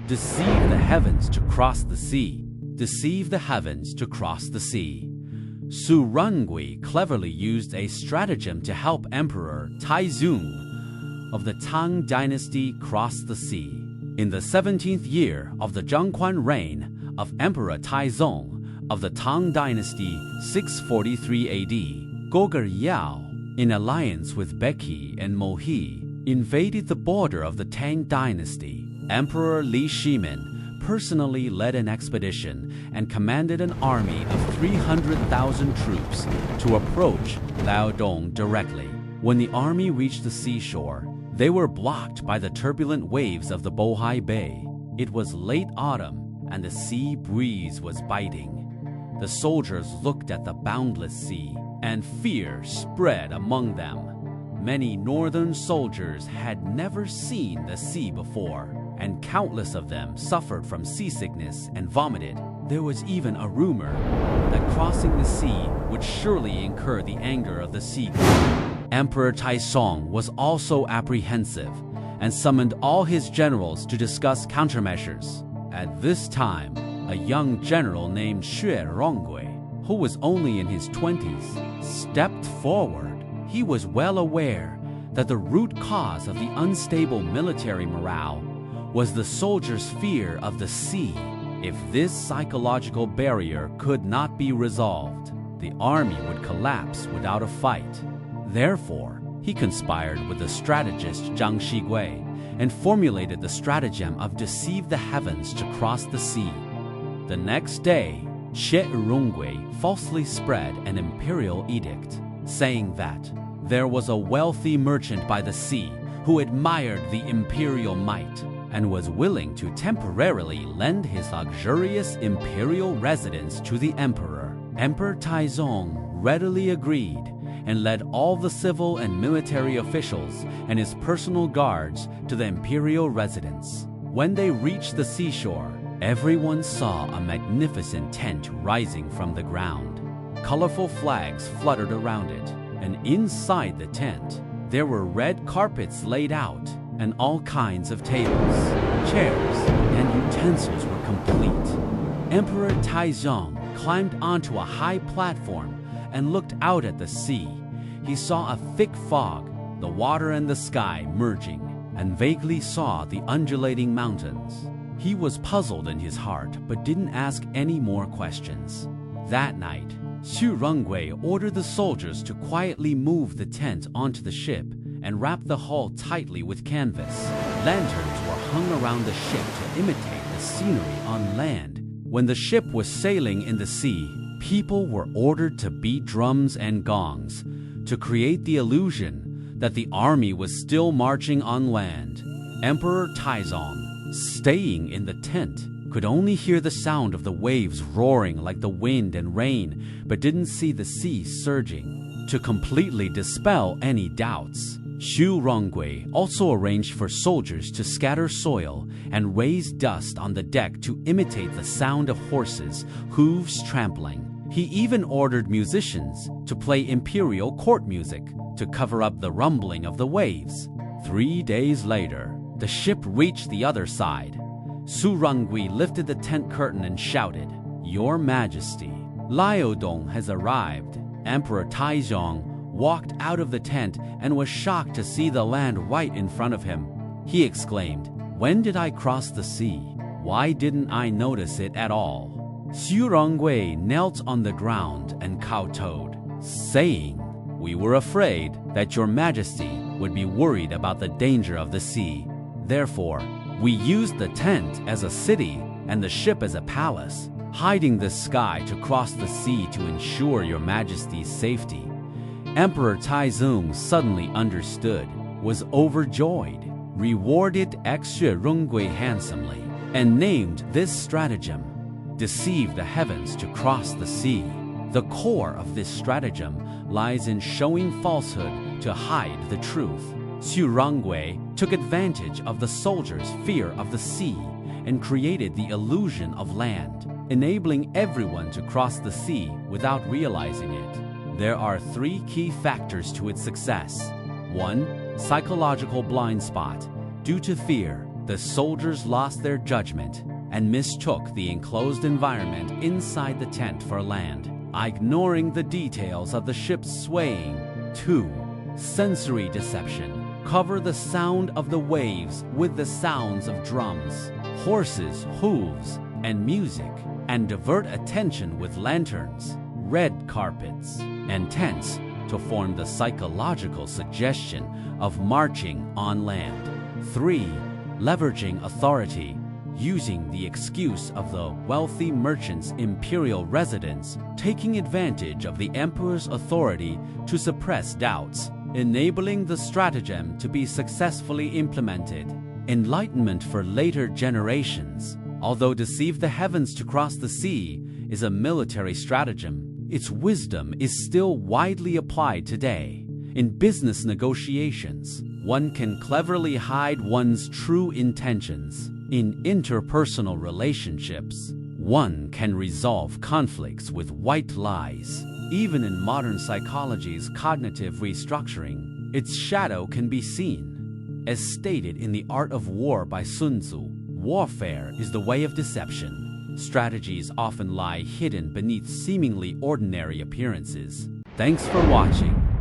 Deceive the heavens to cross the sea. Deceive the heavens to cross the sea. Xue Rengui cleverly used a stratagem to help Emperor Taizong of the Tang Dynasty cross the sea. In the 17th year of the Zhangquan reign of Emperor Taizong of the Tang Dynasty 643 AD, Goguer Yao, in alliance with Beki and Mohi, invaded the border of the Tang Dynasty. Emperor Li Shimin personally led an expedition and commanded an army of 300,000 troops to approach Liaodong directly. When the army reached the seashore, they were blocked by the turbulent waves of the Bohai Bay. It was late autumn and the sea breeze was biting. The soldiers looked at the boundless sea, and fear spread among them. Many northern soldiers had never seen the sea before, and countless of them suffered from seasickness and vomited. There was even a rumor that crossing the sea would surely incur the anger of the sea god. Emperor Taizong was also apprehensive and summoned all his generals to discuss countermeasures. At this time, a young general named Xue Rengui, who was only in his 20s, stepped forward. He was well aware that the root cause of the unstable military morale was the soldiers' fear of the sea. If this psychological barrier could not be resolved, the army would collapse without a fight. Therefore, he conspired with the strategist Zhang Shigui and formulated the stratagem of deceive the heavens to cross the sea. The next day, Xue Rengui falsely spread an imperial edict, saying that there was a wealthy merchant by the sea who admired the imperial might and was willing to temporarily lend his luxurious imperial residence to the emperor. Emperor Taizong readily agreed and led all the civil and military officials and his personal guards to the imperial residence. When they reached the seashore, everyone saw a magnificent tent rising from the ground. Colorful flags fluttered around it, and inside the tent, there were red carpets laid out, and all kinds of tables, chairs, and utensils were complete. Emperor Taizong climbed onto a high platform and looked out at the sea. He saw a thick fog, the water and the sky merging, and vaguely saw the undulating mountains. He was puzzled in his heart, but didn't ask any more questions. That night, Xue Rengui ordered the soldiers to quietly move the tent onto the ship and wrap the hull tightly with canvas. Lanterns were hung around the ship to imitate the scenery on land. When the ship was sailing in the sea, people were ordered to beat drums and gongs to create the illusion that the army was still marching on land. Emperor Taizong, staying in the tent, could only hear the sound of the waves roaring like the wind and rain, but didn't see the sea surging. To completely dispel any doubts, Xue Rengui also arranged for soldiers to scatter soil and raise dust on the deck to imitate the sound of horses' hooves trampling. He even ordered musicians to play imperial court music to cover up the rumbling of the waves. 3 days later, the ship reached the other side. Xue Rengui lifted the tent curtain and shouted, "Your Majesty, Liaodong has arrived." Emperor Taizong walked out of the tent and was shocked to see the land right in front of him. He exclaimed, "When did I cross the sea? Why didn't I notice it at all?" Xue Rengui knelt on the ground and kowtowed, saying, "We were afraid that your Majesty would be worried about the danger of the sea. Therefore, we used the tent as a city and the ship as a palace, hiding the sky to cross the sea to ensure your Majesty's safety." Emperor Taizong suddenly understood, was overjoyed, rewarded Xue Rengui handsomely, and named this stratagem, Deceive the heavens to cross the sea. The core of this stratagem lies in showing falsehood to hide the truth. Xue Rengui took advantage of the soldiers' fear of the sea and created the illusion of land, enabling everyone to cross the sea without realizing it. There are 3 key factors to its success. 1. Psychological blind spot. Due to fear, The soldiers lost their judgment and mistook the enclosed environment inside the tent for land, ignoring the details of the ship's swaying. 2. Sensory deception. Cover the sound of the waves with the sounds of drums, horses' hooves, and music, and divert attention with lanterns, red carpets, and tents to form the psychological suggestion of marching on land. 3. Leveraging authority. Using the excuse of the wealthy merchant's imperial residence, taking advantage of the emperor's authority to suppress doubts, enabling the stratagem to be successfully implemented. Enlightenment for later generations. Although Deceive the Heavens to Cross the Sea is a military stratagem, its wisdom is still widely applied today. In business negotiations, one can cleverly hide one's true intentions. In interpersonal relationships, one can resolve conflicts with white lies. Even in modern psychology's cognitive restructuring, its shadow can be seen. As stated in The Art of War by Sun Tzu, warfare is the way of deception. Strategies often lie hidden beneath seemingly ordinary appearances. Thanks for watching.